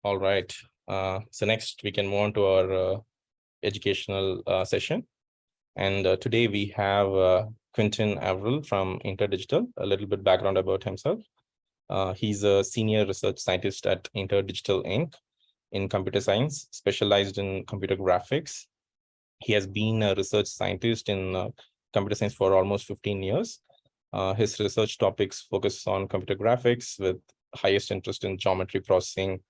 All right. So next we can move on to our educational session. And today we have Quentin Avril from InterDigital. A little bit background about himself. He's a senior research scientist at InterDigital Inc. in computer science, specialized in computer graphics. He has been a research scientist in computer science for almost 15 years. His research topics focus on computer graphics with highest interest in geometry processing,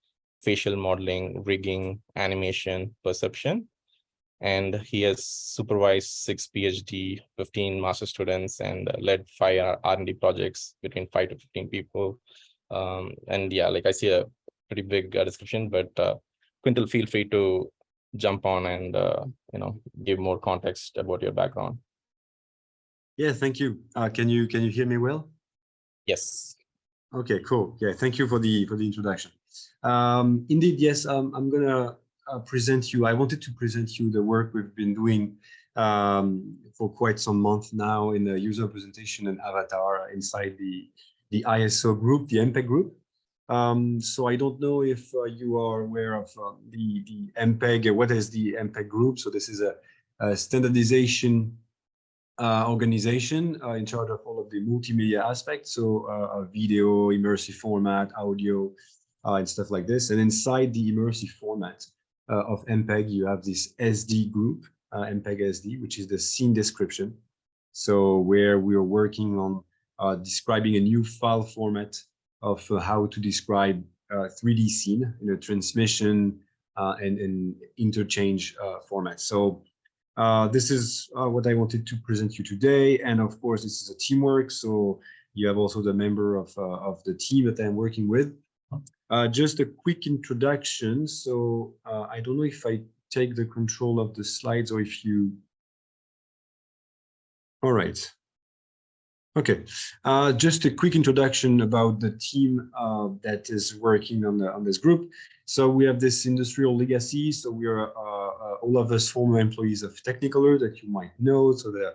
facial modeling, rigging, animation, perception. And he has supervised 6 PhD, 15 master students, and led 5 R&D projects between 5 to 15 people. And yeah, like I see a pretty big description, but Quintel, feel free to jump on and give more context about your background. Yeah, thank you. Can you hear me well? Yes. Okay, cool. Yeah, thank you for the introduction. Indeed, yes. I'm gonna present you. I wanted to present you the work we've been doing for quite some months now in the user presentation and avatar inside the ISO group, the MPEG group. So I don't know if you are aware of the MPEG. What is the MPEG group? So this is a standardization organization in charge of all of the multimedia aspects, so video, immersive format, audio, and stuff like this. And inside the immersive format of MPEG, you have this SD group, MPEG SD, which is the scene description. So where we are working on describing a new file format of how to describe 3D scene in a transmission and interchange format. So this is what I wanted to present you today. And of course, this is a teamwork. So you have also the member of the team that I'm working with. Just a quick introduction. So I don't know if I take the control of the slides or if you. All right. Okay, just a quick introduction about the team that is working on this group. So we have this industrial legacy. So we are all of us former employees of Technicolor that you might know. So the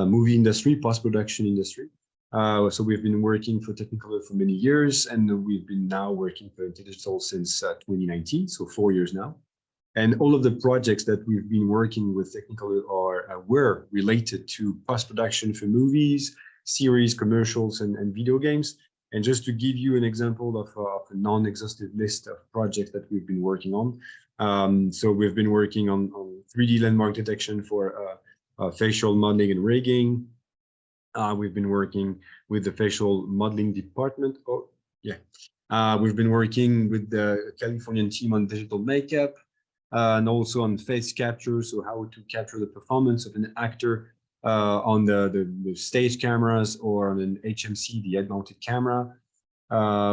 movie industry, post-production industry. So we've been working for Technicolor for many years, and we've been now working for InterDigital since 2019, so 4 years now. And all of the projects that we've been working with Technicolor were related to post-production for movies, series, commercials, and video games. And just to give you an example of a non-exhaustive list of projects that we've been working on. So we've been working on 3D landmark detection for facial modeling and rigging. We've been working with the facial modeling department. We've been working with the Californian team on digital makeup and also on face capture. So how to capture the performance of an actor on the stage cameras or on an HMC, the head-mounted camera.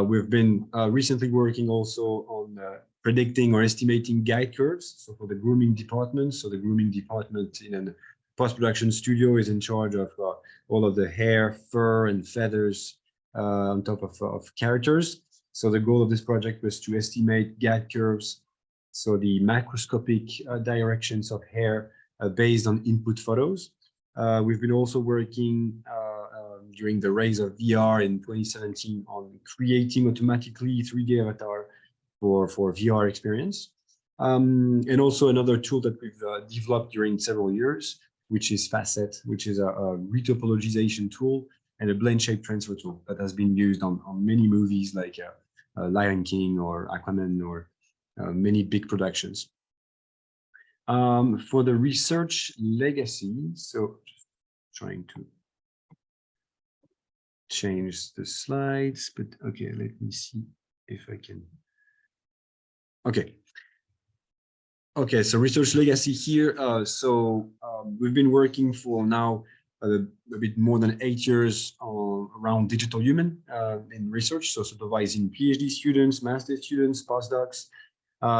We've been recently working also on predicting or estimating guide curves. So for the grooming department, so the grooming department in a post-production studio is in charge of all of the hair, fur, and feathers on top of characters. So the goal of this project was to estimate guide curves, so the macroscopic directions of hair based on input photos. We've been also working during the rise of VR in 2017 on creating automatically 3D avatar for VR experience. And also another tool that we've developed during several years, which is Facet, which is a retopologization tool and a blend shape transfer tool that has been used on many movies like Lion King or Aquaman or many big productions. For the research legacy, so just trying to change the slides, but okay, let me see if I can. Okay, so research legacy here. We've been working for now a bit more than 8 years around digital human in research, so supervising PhD students, master students, postdocs.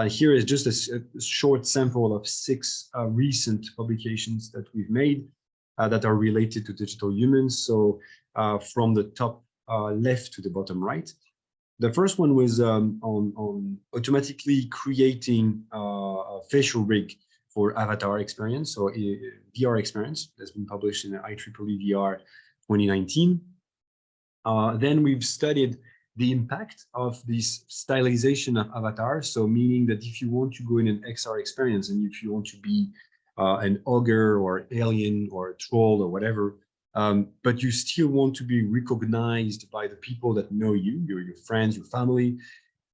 Here is just a short sample of 6 recent publications that we've made that are related to digital humans. So from the top left to the bottom right. The first one was on automatically creating a facial rig for avatar experience, so VR experience that's been published in the IEEE VR 2019. Then we've studied the impact of this stylization of avatar. So meaning that if you want to go in an XR experience and if you want to be an ogre or alien or a troll or whatever, but you still want to be recognized by the people that know you, your friends, your family,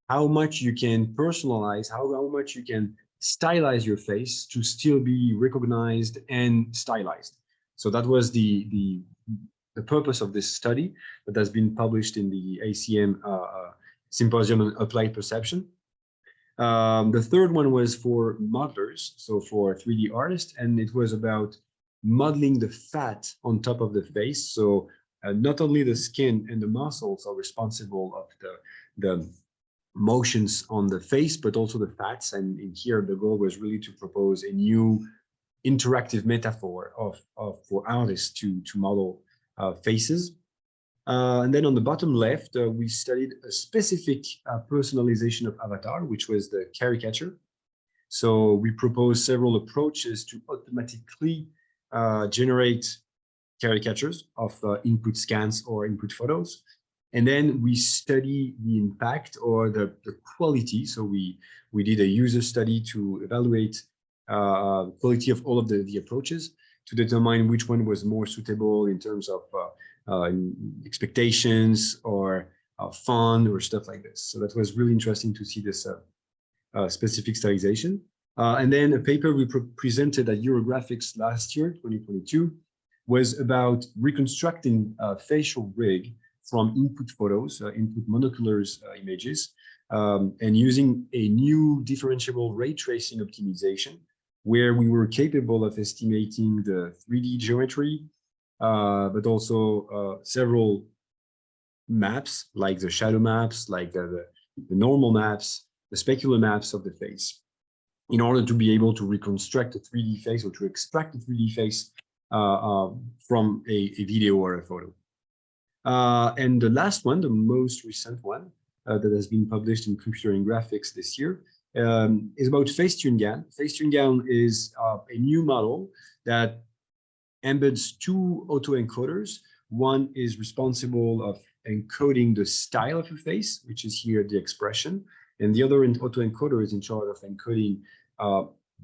how much you can personalize, how much you can stylize your face to still be recognized and stylized. So that was the purpose of this study that has been published in the ACM Symposium on Applied Perception. The third one was for modelers, so for 3D artists, and it was about modeling the fat on top of the face. So not only the skin and the muscles are responsible of the motions on the face, but also the fats. And in here, the goal was really to propose a new interactive metaphor for artists to model faces. And then on the bottom left, we studied a specific personalization of avatar, which was the caricature. So we proposed several approaches to automatically generate caricatures of input scans or input photos. And then we study the impact or the quality. So we did a user study to evaluate quality of all of the approaches to determine which one was more suitable in terms of expectations or fun or stuff like this. So that was really interesting to see this specific stylization. And then a paper we presented at Eurographics last year, 2022, was about reconstructing facial rig from input photos, input monoculars images, and using a new differentiable ray tracing optimization, where we were capable of estimating the 3D geometry, but also several maps, like the shadow maps, like the normal maps, the specular maps of the face, in order to be able to reconstruct a 3D face or to extract a 3D face from a video or a photo. And the last one, the most recent one that has been published in Computer and Graphics this year, is about Facetune GAN. Facetune GAN is a new model that embeds two autoencoders. One is responsible of encoding the style of a face, which is here the expression, and the other autoencoder is in charge of encoding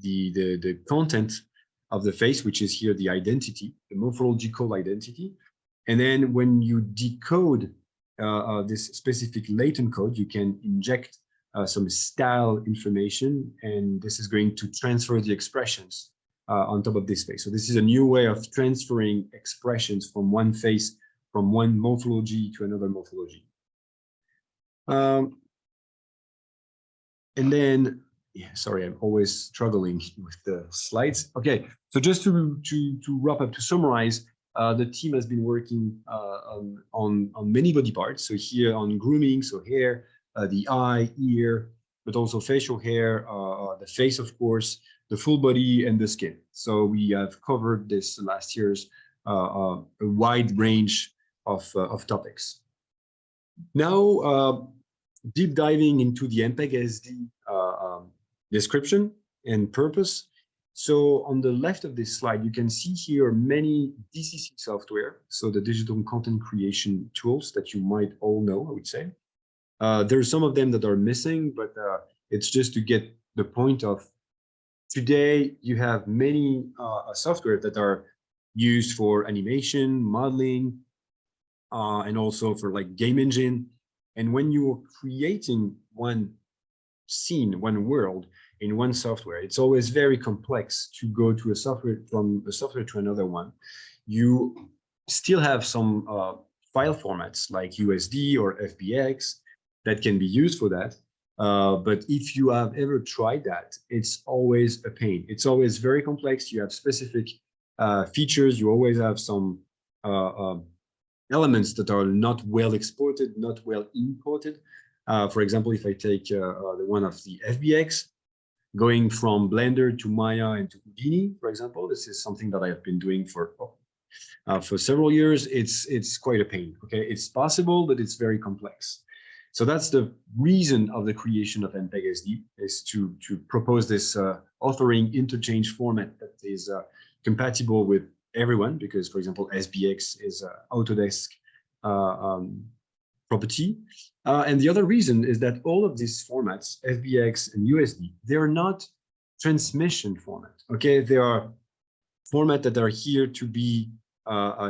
the content of the face, which is here the identity, the morphological identity. And then when you decode this specific latent code, you can inject some style information, and this is going to transfer the expressions on top of this face. So this is a new way of transferring expressions from one face, from one morphology to another morphology. And then, yeah, sorry, I'm always struggling with the slides. Okay, so just to wrap up, to summarize, the team has been working on many body parts. So here on grooming, so hair, the eye, ear, but also facial hair, the face, of course, the full body, and the skin. So we have covered this last year's a wide range of topics. Now, deep diving into the MPEG-I SD description and purpose. So on the left of this slide, you can see here many DCC software, so the digital content creation tools that you might all know, I would say. There's some of them that are missing, but it's just to get the point of today, you have many software that are used for animation, modeling, and also for like game engine. And when you're creating one scene, one world in one software, it's always very complex to go to a software from a software to another one. You still have some file formats like USD or FBX that can be used for that. But if you have ever tried that, it's always a pain. It's always very complex. You have specific features. You always have some elements that are not well exported, not well imported. For example, if I take the one of the FBX, going from Blender to Maya and to Houdini, for example, this is something that I have been doing for several years. It's quite a pain. Okay, it's possible, but it's very complex. So that's the reason of the creation of MPEG-I SD, is to propose this authoring interchange format that is compatible with everyone, because, for example, SBX is Autodesk property. And the other reason is that all of these formats, FBX and USD, they are not transmission format. Okay, they are formats that are here to be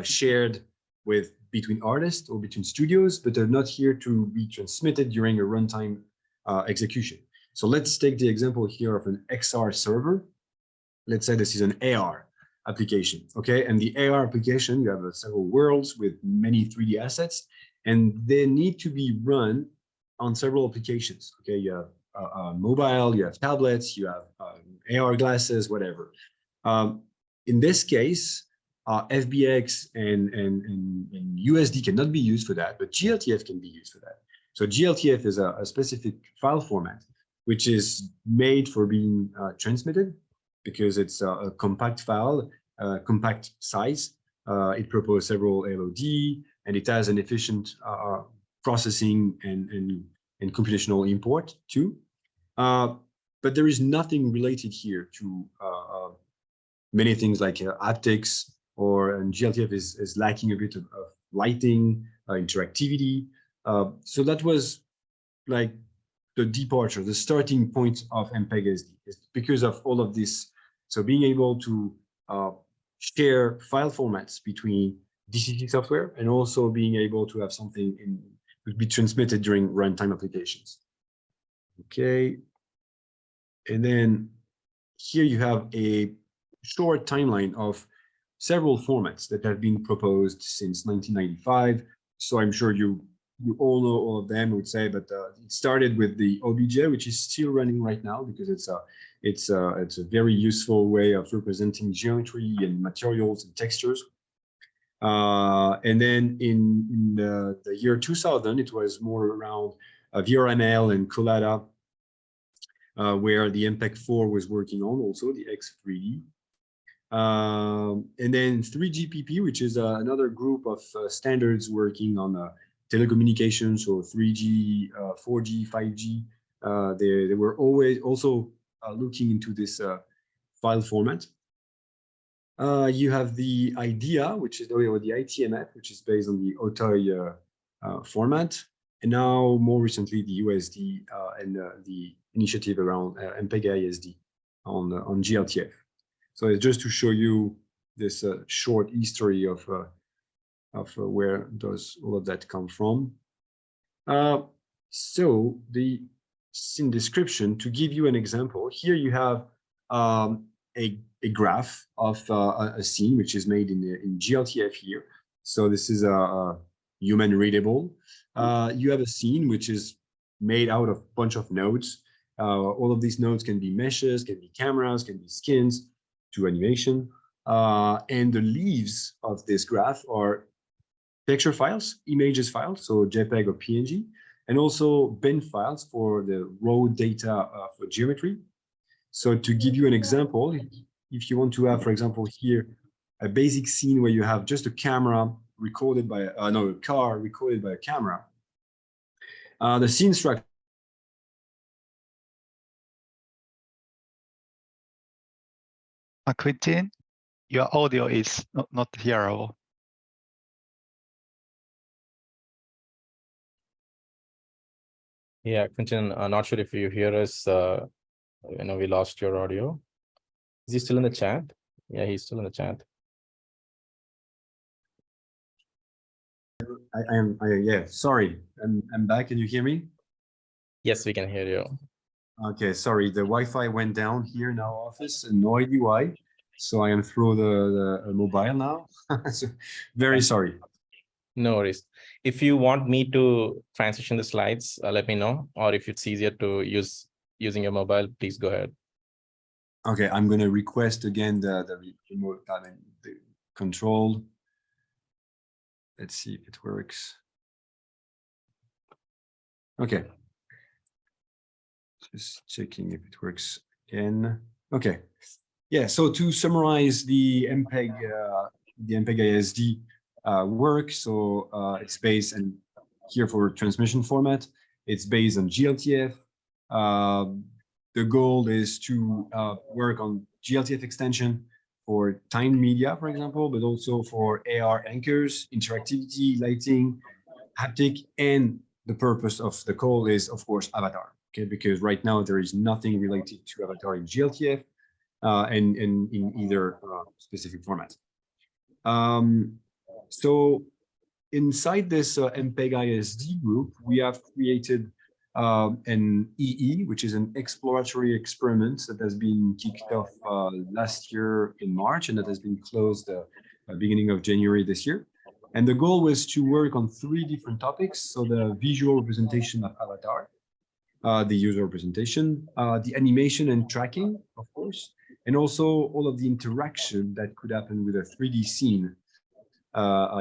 shared with between artists or between studios, but they're not here to be transmitted during a runtime execution. So let's take the example here of an XR server. Let's say this is an AR application, okay? And the AR application, you have several worlds with many 3D assets, and they need to be run on several applications, okay? You have mobile, you have tablets, you have AR glasses, whatever. In this case, FBX and USD cannot be used for that, but GLTF can be used for that. So GLTF is a specific file format, which is made for being transmitted because it's a compact file, compact size. It proposes several LOD, and it has an efficient processing and computational import too. But there is nothing related here to many things like haptics, and GLTF is lacking a bit of lighting, interactivity. So that was like the departure, the starting point of MPEG-I SD, is because of all of this. So being able to share file formats between DCC software and also being able to have something to be transmitted during runtime applications. Okay. And then here you have a short timeline of several formats that have been proposed since 1995. So I'm sure you all know all of them, I would say, but it started with the OBJ, which is still running right now because it's a very useful way of representing geometry and materials and textures. And then in the year 2000, it was more around VRML and Collada, where the MPEG-4 was working on, also the X3D. And then 3GPP, which is another group of standards working on telecommunications, so 3G, 4G, 5G. They were always also looking into this file format. You have the IDEA, which is the ITMF, which is based on the OTOI format, and now more recently the USD and the initiative around MPEG-I SD on GLTF. So it's just to show you this short history of where does all of that come from. So the scene description, to give you an example, here you have a graph of a scene which is made in GLTF here. So this is a human readable. You have a scene which is made out of a bunch of nodes. All of these nodes can be meshes, can be cameras, can be skins to animation. And the leaves of this graph are texture files, images files, so JPEG or PNG, and also bin files for the raw data for geometry. So to give you an example, if you want to have, for example, here, a basic scene where you have just a camera recorded by, a car recorded by a camera, the scene structure. Quentin, your audio is not hearable. Yeah, Quentin, I'm not sure if you hear us. We lost your audio. Is he still in the chat? Yeah, he's still in the chat. Yeah, sorry, I'm back. Can you hear me? Yes, we can hear you. Okay, sorry, the Wi-Fi went down here in our office, and no idea why. So I am through the mobile now. So very sorry. No worries. If you want me to transition the slides, let me know. Or if it's easier to using your mobile, please go ahead. Okay, I'm going to request again the remote, the control. Let's see if it works. Okay. Just checking if it works again. Okay. Yeah, so to summarize the MPEG-I SD work, so it's based on here for transmission format. It's based on GLTF. The goal is to work on GLTF extension for timed media, for example, but also for AR anchors, interactivity, lighting, haptic, and the purpose of the call is, of course, avatar. Okay, because right now there is nothing related to avatar in GLTF and in either specific format. So inside this MPEG-I SD group, we have created an EE, which is an exploratory experiment that has been kicked off last year in March and that has been closed beginning of January this year. And the goal was to work on 3 different topics. So the visual representation of avatar, the user representation, the animation and tracking, of course, and also all of the interaction that could happen with a 3D scene,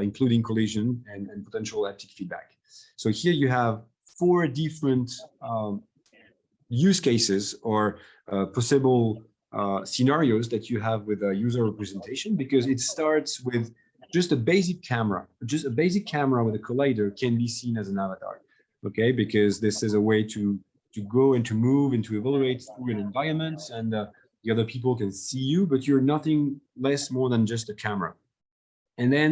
including collision and potential haptic feedback. So here you have 4 different use cases or possible scenarios that you have with a user representation, because it starts with just a basic camera. Just a basic camera with a collider can be seen as an avatar, okay? Because this is a way to go and to move and to evaluate through an environment, and the other people can see you, but you're nothing less more than just a camera. And then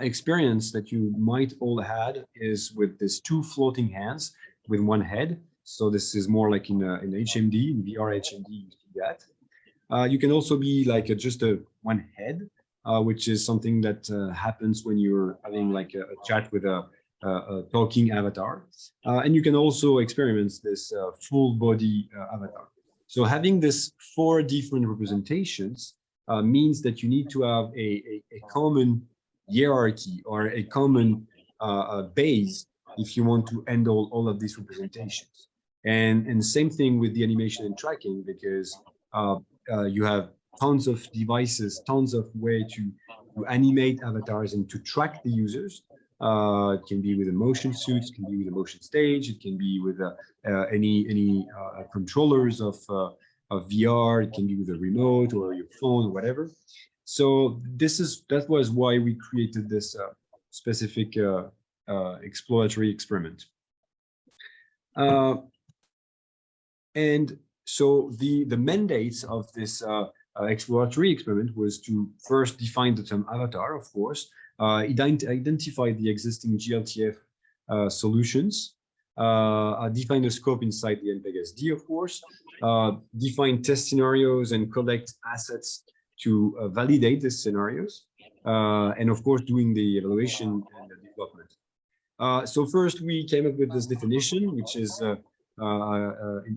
experience that you might all had is with this 2 floating hands with 1 head. So this is more like in HMD, in VR HMD, you see that. You can also be like just a 1 head, which is something that happens when you're having like a chat with a talking avatar. And you can also experience this full body avatar. So having this 4 different representations means that you need to have a common hierarchy or a common base if you want to handle all of these representations. And same thing with the animation and tracking, because you have tons of devices, tons of ways to animate avatars and to track the users. It can be with a motion suit, it can be with a motion stage, it can be with any controllers of VR, it can be with a remote or your phone or whatever. So that was why we created this specific exploratory experiment. And so the mandates of this exploratory experiment was to first define the term avatar, of course, identify the existing GLTF solutions, define the scope inside the MPEG SD, of course, define test scenarios and collect assets to validate these scenarios, and of course doing the evaluation and the development. So first we came up with this definition, which is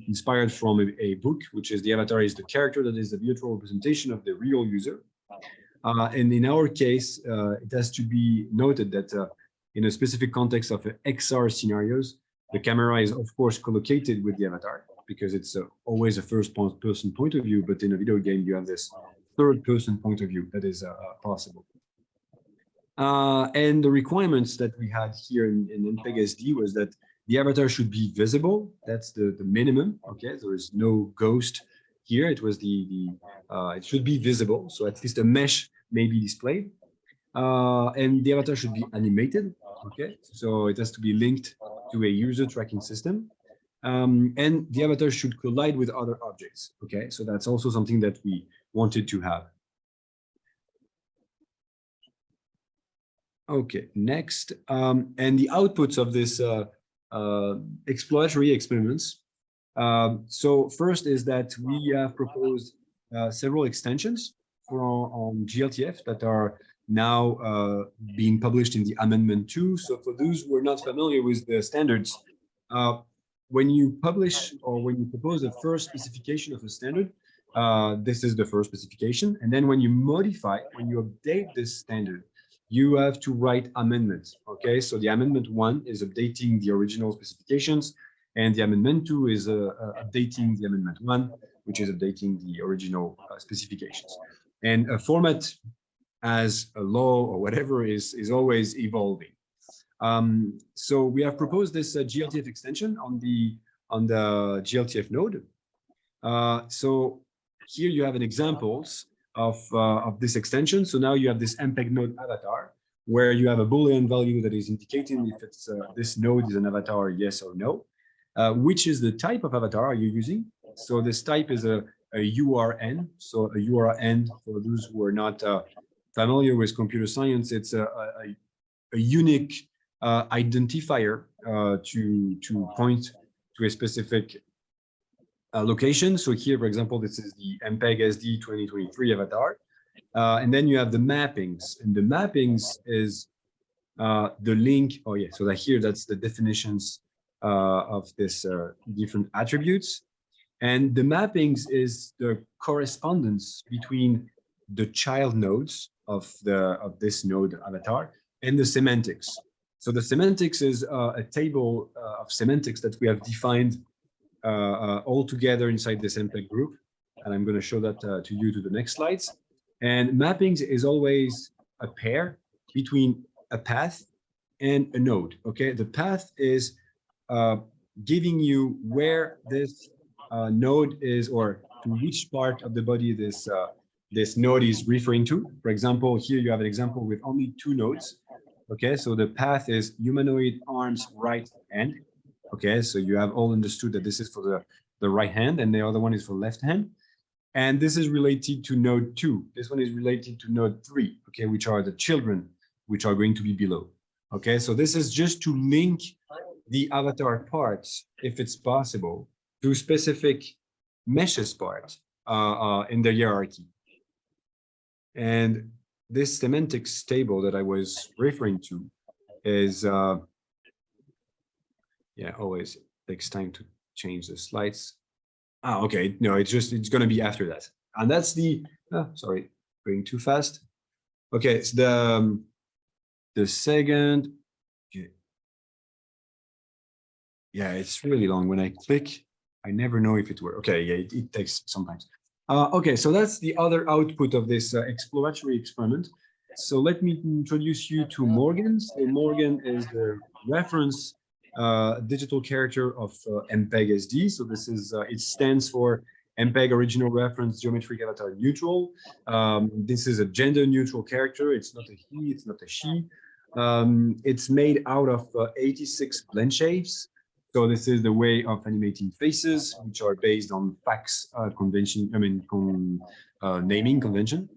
inspired from a book, which is the avatar is the character that is the virtual representation of the real user. And in our case, it has to be noted that in a specific context of XR scenarios, the camera is of course collocated with the avatar, because it's always a first-person point of view, but in a video game you have this third-person point of view that is possible. And the requirements that we had here in MPEG SD was that the avatar should be visible. That's the minimum. Okay, there is no ghost here. It was it should be visible, so at least a mesh may be displayed. And the avatar should be animated. Okay, so it has to be linked to a user tracking system. And the avatar should collide with other objects. Okay, so that's also something that we wanted to have. Okay, next, and the outputs of this exploratory experiments. So first is that we have proposed several extensions on GLTF that are now being published in the Amendment 2. So for those who are not familiar with the standards, when you publish or when you propose a first specification of a standard, this is the first specification. And then when you modify, when you update this standard, you have to write amendments. Okay, so the Amendment 1 is updating the original specifications, and the Amendment 2 is updating the Amendment 1, which is updating the original specifications. And a format as a law or whatever is always evolving. So we have proposed this GLTF extension on the GLTF node. So here you have an examples of this extension. So now you have this MPEG node avatar, where you have a Boolean value that is indicating if it's this node is an avatar, yes or no. Which is the type of avatar are you using? So this type is a URN. So a URN, for those who are not familiar with computer science, it's a unique identifier to point to a specific location. So here, for example, this is the MPEG-I SD 2023 avatar. And then you have the mappings, and the mappings is the link. Oh yeah, so that here, that's the definitions of this different attributes. And the mappings is the correspondence between the child nodes of this node avatar and the semantics. So the semantics is a table of semantics that we have defined all together inside this MPEG group. And I'm going to show that to you to the next slides. And mappings is always a pair between a path and a node. Okay, the path is giving you where this node is, or to which part of the body this node is referring to. For example, here you have an example with only 2 nodes. Okay, so the path is humanoid arms right hand. Okay, so you have all understood that this is for the right hand, and the other one is for left hand. And this is related to node 2. This one is related to node 3, okay, which are the children, which are going to be below. Okay, so this is just to link the avatar parts, if it's possible, to specific meshes part in the hierarchy. And this semantics table that I was referring to is, yeah, always takes time to change the slides. Ah, okay, no, it's going to be after that. And that's the, sorry, going too fast. Okay, it's the second, okay. Yeah, it's really long. When I click, I never know if it works. Okay, yeah, it takes sometimes. Okay, so that's the other output of this exploratory experiment. So let me introduce you to Morgan. So Morgan is the reference digital character of MPEG-I SD. So this is, it stands for MPEG Original Reference Geometric Avatar Neutral. This is a gender neutral character. It's not a he, it's not a she. It's made out of 86 blend shapes. So this is the way of animating faces, which are based on fax convention, naming convention.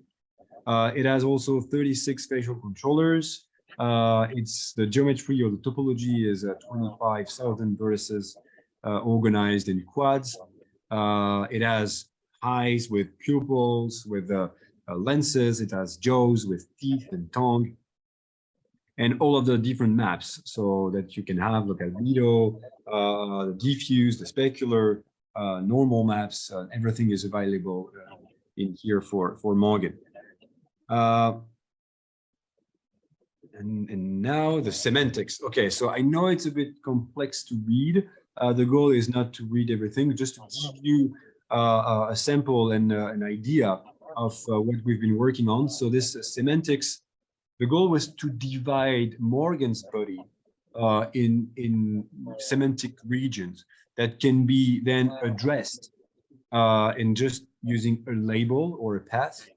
It has also 36 facial controllers. It's the geometry or the topology is 25,000 vertices organized in quads. It has eyes with pupils, with lenses. It has jaws with teeth and tongue, and all of the different maps, so that you can have look at albedo, the diffuse, the specular, normal maps. Everything is available in here for Morgan. And now the semantics. Okay, so I know it's a bit complex to read. The goal is not to read everything, just to give you a sample and an idea of what we've been working on. So this semantics, the goal was to divide Morgan's body in semantic regions that can be then addressed in just using a label or a path.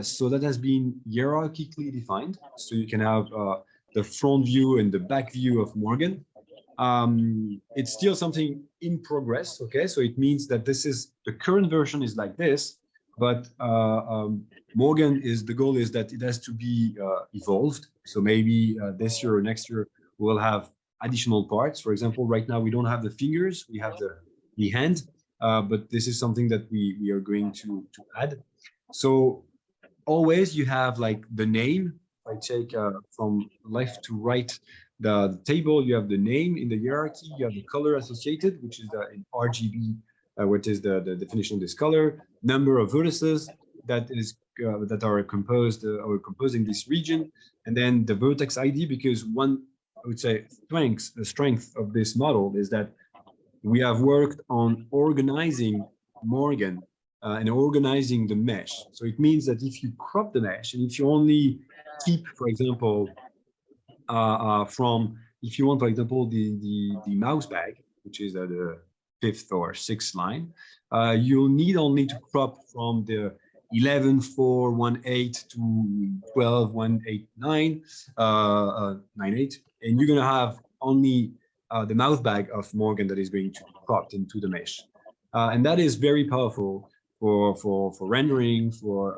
So that has been hierarchically defined. So you can have the front view and the back view of Morgan. It's still something in progress, okay? So it means that this is, the current version is like this, but Morgan is, the goal is that it has to be evolved. So maybe this year or next year, we'll have additional parts. For example, right now, we don't have the fingers, we have the hand, but this is something that we are going to add. So always you have like the name. I take from left to right the table, you have the name in the hierarchy, you have the color associated, which is in RGB, which is the definition of this color, number of vertices that is that are composed or composing this region, and then the vertex ID, because one, I would say, the strength of this model is that we have worked on organizing Morgan and organizing the mesh. So it means that if you crop the mesh, and if you only keep, for example, if you want, for example, the mouse bag, which is at the 5th or 6th line, you'll need only to crop from the 11.418 to 12.189, 98, and you're gonna have only the mouse bag of Morgan that is going to be cropped into the mesh, and that is very powerful for rendering, for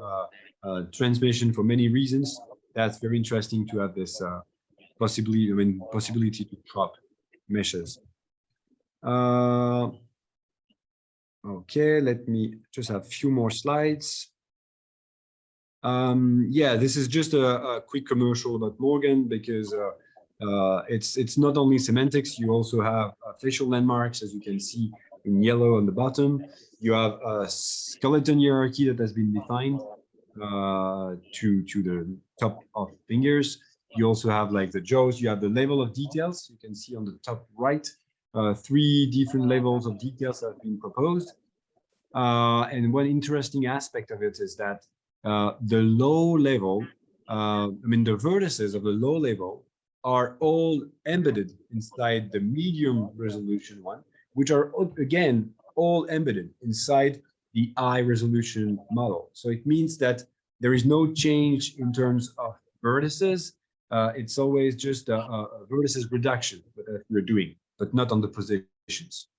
transmission, for many reasons. That's very interesting to have this possibility to drop meshes. Okay, let me just have a few more slides. Yeah, this is just a quick commercial about Morgan, because it's not only semantics. You also have facial landmarks, as you can see in yellow on the bottom. You have a skeleton hierarchy that has been defined to the top of fingers. You also have like the jaws. You have the level of details. You can see on the top right, 3 different levels of details have been proposed. And one interesting aspect of it is that the low level, the vertices of the low level are all embedded inside the medium resolution one, which are again all embedded inside the high resolution model. So it means that there is no change in terms of vertices. It's always just a vertices reduction that we're doing, but not on the positions.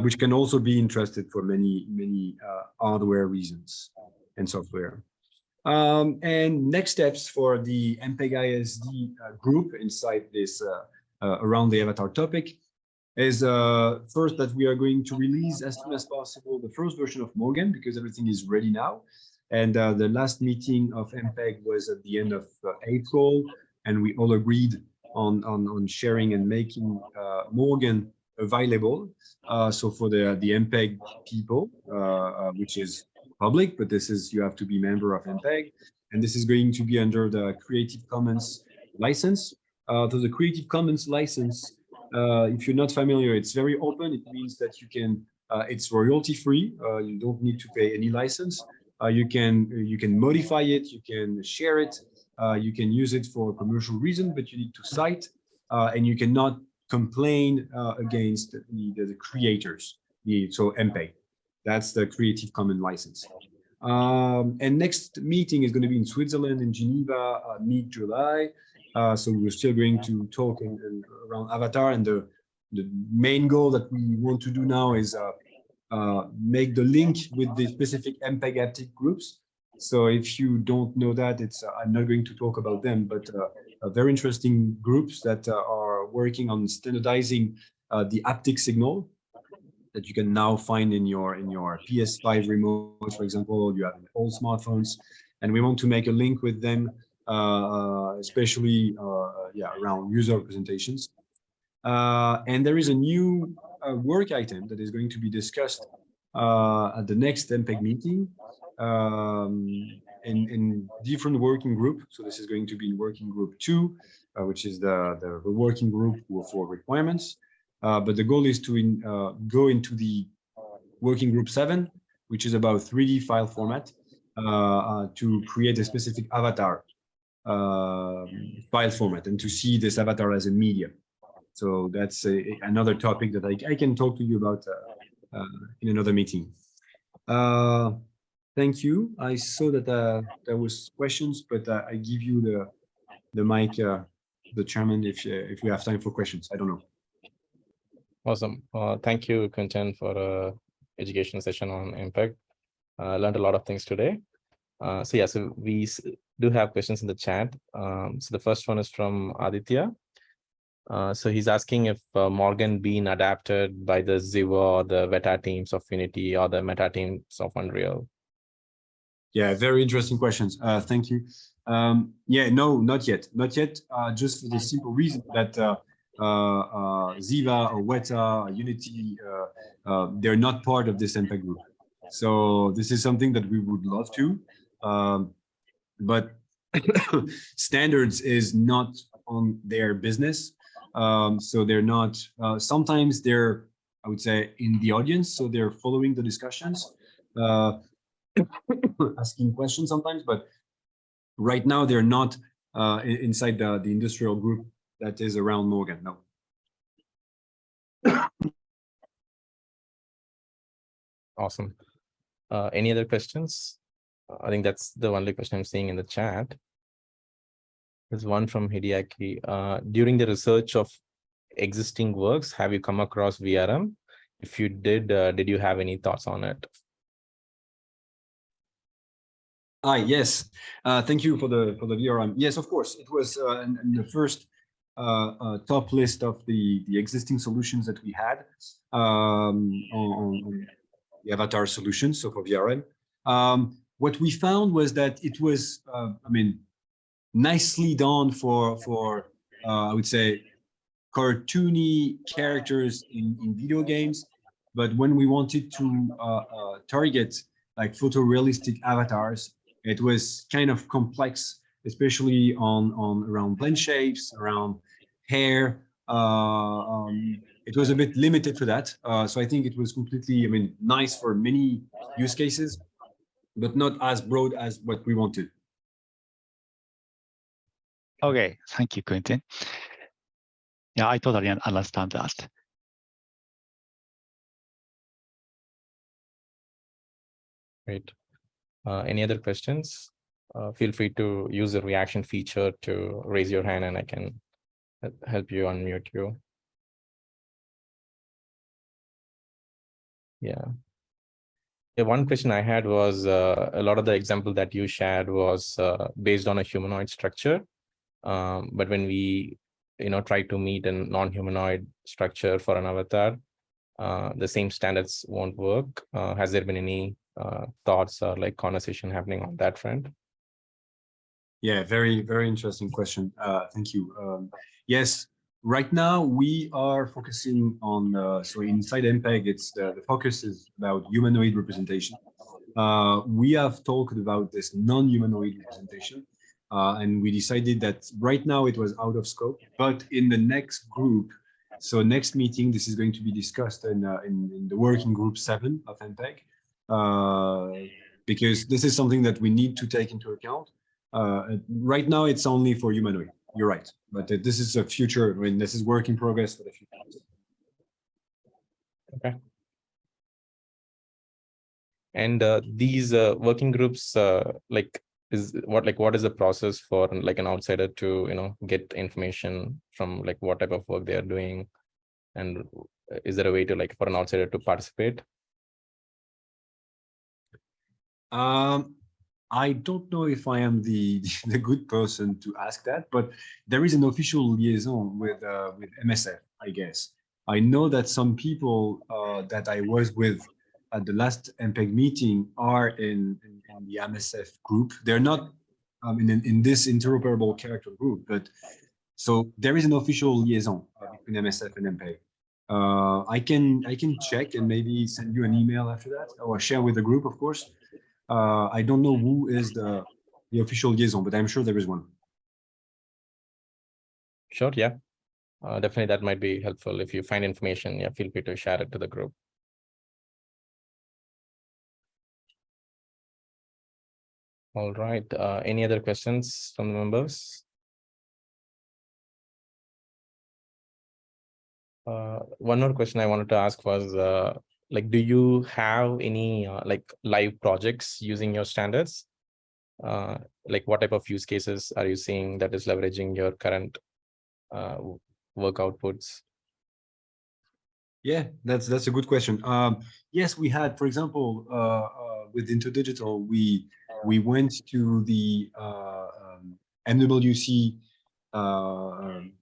Which can also be interested for many hardware reasons and software. And next steps for the MPEG-I SD group inside this around the avatar topic is first that we are going to release as soon as possible the first version of Morgan, because everything is ready now. And the last meeting of MPEG was at the end of April, and we all agreed on sharing and making Morgan available. So for the MPEG people, which is public, but this is, you have to be member of MPEG, and this is going to be under the Creative Commons license. So the Creative Commons license, if you're not familiar, it's very open. It means that you can, it's royalty free. You don't need to pay any license. You can modify it, you can share it, you can use it for a commercial reason, but you need to cite, and you cannot complain against the creators. So MPEG, that's the Creative Commons license. And next meeting is going to be in Switzerland, in Geneva, mid-July. So we're still going to talk around Avatar, and the main goal that we want to do now is make the link with the specific MPEG haptic groups. So if you don't know that, it's I'm not going to talk about them, but very interesting groups that are working on standardizing the haptic signal that you can now find in your PS5 remote, for example. You have all smartphones, and we want to make a link with them, especially around user representations. And there is a new work item that is going to be discussed at the next MPEG meeting in different working group. So this is going to be in working group 2, which is the working group for requirements. But the goal is to go into the working group 7, which is about 3D file format, to create a specific avatar file format and to see this avatar as a media. So that's another topic that I can talk to you about in another meeting. Thank you. I saw that there was questions, but I give you the mic, the chairman, if we have time for questions. I don't know. Awesome. Thank you, Quentin, for an education session on MPEG. I learned a lot of things today. So we do have questions in the chat. So the first one is from Aditya. So he's asking if Morgan being adapted by the Ziva or the Veta teams of Unity or the Meta teams of Unreal. Yeah, very interesting questions. Thank you. Yeah, no, not yet. Not yet, just for the simple reason that Ziva or Weta or Unity, they're not part of this MPEG group. So this is something that we would love to, but standards is not on their business. So they're not, sometimes they're, I would say, in the audience, so they're following the discussions, asking questions sometimes, but right now they're not inside the industrial group that is around Morgan, no. Awesome. Any other questions? I think that's the only question I'm seeing in the chat. There's one from Hideaki. During the research of existing works, have you come across VRM? If you did you have any thoughts on it? Yes. Thank you for the VRM. Yes, of course. It was in the first top list of the existing solutions that we had on the avatar solutions. So for VRM, what we found was that it was, I mean, nicely done for I would say cartoony characters in video games, but when we wanted to target like photorealistic avatars, it was kind of complex, especially on around blend shapes, around hair. It was a bit limited for that, so I think it was completely, I mean, nice for many use cases, but not as broad as what we wanted. Okay, thank you, Quentin. Yeah, I totally understand that. Great. Any other questions? Feel free to use the reaction feature to raise your hand and I can help you unmute you. Yeah. Yeah, one question I had was a lot of the example that you shared was based on a humanoid structure. But when we, try to meet a non-humanoid structure for an avatar, the same standards won't work. Has there been any thoughts or like conversation happening on that front? Yeah, very, very interesting question. Thank you. Yes, right now we are focusing on, so inside MPEG, it's the focus is about humanoid representation. We have talked about this non-humanoid representation, and we decided that right now it was out of scope, but in the next group, so next meeting, this is going to be discussed in the working group 7 of MPEG, because this is something that we need to take into account. Right now, it's only for humanoid. You're right, but this is a future. I mean, this is work in progress for the future. Okay. And these working groups, what is the process for like an outsider to get information from like what type of work they are doing, and is there a way to like for an outsider to participate? I don't know if I am the good person to ask that, but there is an official liaison with MSF, I guess. I know that some people that I was with at the last MPEG meeting are in the MSF group. They're not in this interoperable character group, but so there is an official liaison between MSF and MPEG. I can check and maybe send you an email after that, or share with the group, of course. I don't know who is the official liaison, but I'm sure there is one. Sure, yeah. Definitely that might be helpful. If you find information, yeah, feel free to share it to the group. All right. Any other questions from the members? One more question I wanted to ask was, like, do you have any like live projects using your standards? Like what type of use cases are you seeing that is leveraging your current work outputs? Yeah, that's a good question. Yes, we had, for example, with InterDigital, we went to the MWC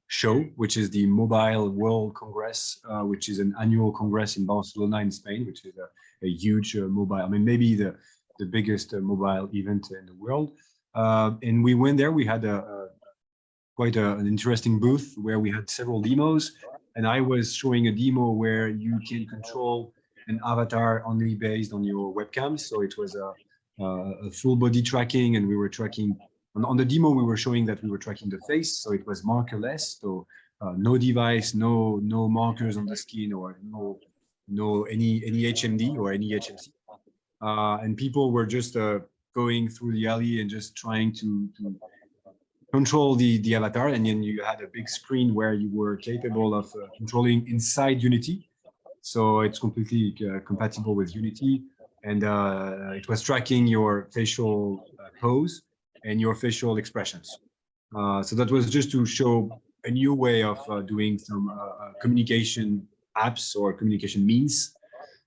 show, which is the Mobile World Congress, which is an annual congress in Barcelona in Spain, which is a huge mobile, I mean, maybe the biggest mobile event in the world. And we went there, we had quite an interesting booth where we had several demos, and I was showing a demo where you can control an avatar only based on your webcam. So it was a full body tracking, and we were tracking on the demo. We were showing that we were tracking the face, so it was markerless. So no device, no markers on the skin, or no any HMD or any HMC. And people were just going through the alley and just trying to control the avatar, and then you had a big screen where you were capable of controlling inside Unity. So it's completely compatible with Unity, and it was tracking your facial pose and your facial expressions. So that was just to show a new way of doing some communication apps or communication means,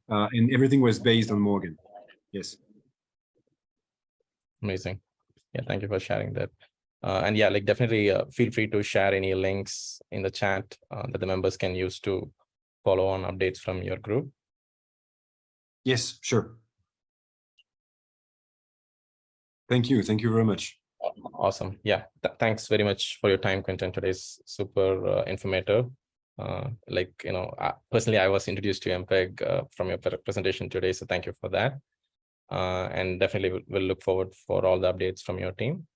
and everything was based on Morgan. Yes. Amazing. Yeah, thank you for sharing that. And yeah, like definitely feel free to share any links in the chat that the members can use to follow on updates from your group. Yes, sure. Thank you. Thank you very much. Awesome. Yeah, thanks very much for your time, Quentin. Today's super informative. Like, you know, personally, I was introduced to MPEG from your presentation today, so thank you for that. And definitely we'll look forward for all the updates from your team.